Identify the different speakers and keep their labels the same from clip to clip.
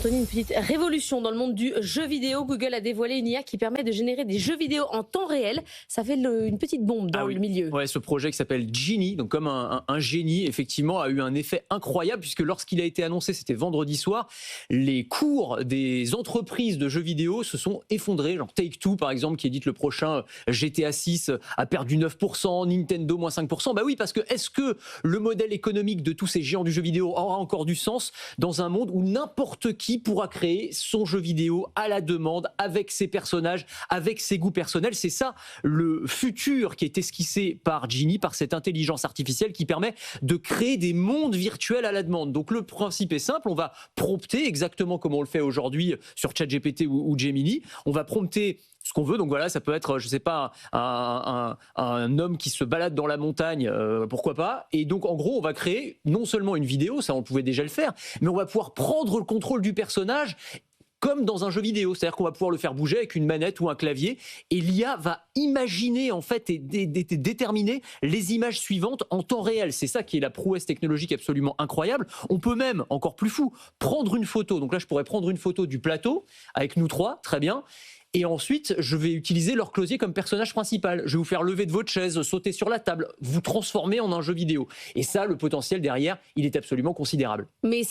Speaker 1: Anthony, une petite révolution dans le monde du jeu vidéo. Google a dévoilé une IA qui permet de générer des jeux vidéo en temps réel. Ça fait une petite bombe dans le milieu.
Speaker 2: Ouais, ce projet qui s'appelle Genie, donc comme un génie, effectivement, a eu un effet incroyable puisque lorsqu'il a été annoncé, c'était vendredi soir, les cours des entreprises de jeux vidéo se sont effondrés. Genre Take-Two, par exemple, qui édite le prochain GTA 6, a perdu 9%, Nintendo moins 5%. Bah oui, parce que est-ce que le modèle économique de tous ces géants du jeu vidéo aura encore du sens dans un monde où n'importe qui pourra créer son jeu vidéo à la demande, avec ses personnages, avec ses goûts personnels? C'est ça le futur qui est esquissé par Genie, par cette intelligence artificielle qui permet de créer des mondes virtuels à la demande. Donc le principe est simple, on va prompter exactement comme on le fait aujourd'hui sur ChatGPT ou Gemini. On va prompter ce qu'on veut, donc voilà, ça peut être, je sais pas, un homme qui se balade dans la montagne, pourquoi pas. Et donc en gros, on va créer non seulement une vidéo, ça on pouvait déjà le faire, mais on va pouvoir prendre le contrôle du personnage comme dans un jeu vidéo, c'est-à-dire qu'on va pouvoir le faire bouger avec une manette ou un clavier, et l'IA va imaginer en fait et déterminer les images suivantes en temps réel. C'est ça qui est la prouesse technologique absolument incroyable. On peut même, encore plus fou, prendre une photo. Donc là, je pourrais prendre une photo du plateau avec nous trois, très bien. Et ensuite, je vais utiliser leur closier comme personnage principal. Je vais vous faire lever de votre chaise, sauter sur la table, vous transformer en un jeu vidéo. Et ça, le potentiel derrière, il est absolument considérable.
Speaker 1: Mais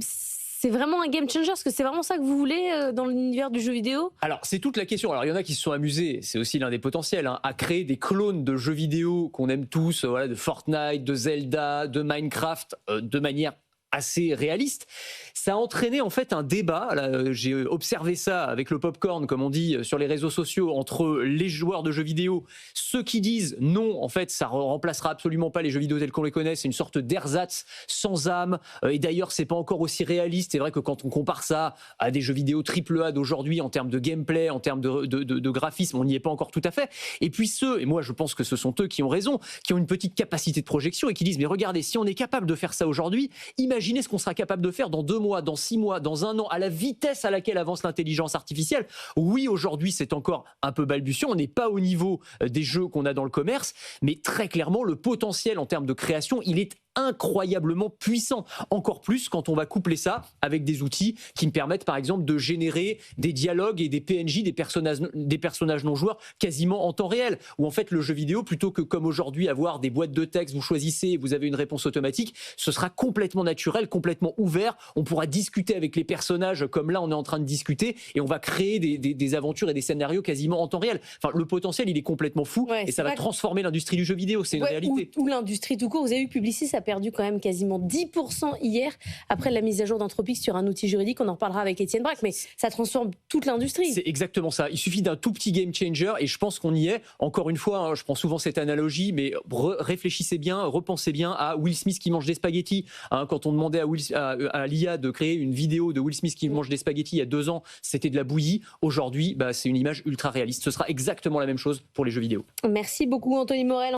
Speaker 1: c'est vraiment un game changer, parce que c'est vraiment ça que vous voulez dans l'univers du jeu vidéo?
Speaker 2: Alors, c'est toute la question. Alors, il y en a qui se sont amusés, c'est aussi l'un des potentiels, à créer des clones de jeux vidéo qu'on aime tous, voilà, de Fortnite, de Zelda, de Minecraft, de manière assez réaliste. Ça a entraîné en fait un débat, j'ai observé ça avec le popcorn, comme on dit, sur les réseaux sociaux, entre les joueurs de jeux vidéo, ceux qui disent non, en fait, ça remplacera absolument pas les jeux vidéo tels qu'on les connaît, c'est une sorte d'ersatz sans âme, et d'ailleurs, c'est pas encore aussi réaliste. C'est vrai que quand on compare ça à des jeux vidéo AAA d'aujourd'hui, en termes de gameplay, en termes de graphisme, on n'y est pas encore tout à fait. Et puis ceux, et moi je pense que ce sont eux qui ont raison, qui ont une petite capacité de projection et qui disent, mais regardez, si on est capable de faire ça aujourd'hui, imaginez ce qu'on sera capable de faire dans 2 mois, dans 6 mois, dans 1 an, à la vitesse à laquelle avance l'intelligence artificielle. Oui, aujourd'hui, c'est encore un peu balbutiant. On n'est pas au niveau des jeux qu'on a dans le commerce, mais très clairement, le potentiel en termes de création, il est incroyablement puissant. Encore plus quand on va coupler ça avec des outils qui me permettent, par exemple, de générer des dialogues et des PNJ, des personnages non joueurs, quasiment en temps réel. Où en fait, le jeu vidéo, plutôt que comme aujourd'hui, avoir des boîtes de texte, vous choisissez et vous avez une réponse automatique, ce sera complètement naturel, complètement ouvert. On pourra discuter avec les personnages comme là, on est en train de discuter, et on va créer des aventures et des scénarios quasiment en temps réel. Enfin, le potentiel, il est complètement fou, et ça va transformer l'industrie du jeu vidéo. C'est une réalité.
Speaker 1: Ou l'industrie tout court. Vous avez vu, Publicis a perdu quand même quasiment 10% hier après la mise à jour d'Anthropic sur un outil juridique. On en reparlera avec Étienne Braque, mais ça transforme toute l'industrie.
Speaker 2: C'est exactement ça. Il suffit d'un tout petit game changer, et je pense qu'on y est. Encore une fois, je prends souvent cette analogie, mais réfléchissez bien, repensez bien à Will Smith qui mange des spaghettis. Quand on demandait à l'IA de créer une vidéo de Will Smith qui mange des spaghettis il y a 2 ans, c'était de la bouillie. Aujourd'hui, c'est une image ultra réaliste. Ce sera exactement la même chose pour les jeux vidéo.
Speaker 1: Merci beaucoup, Anthony Morel.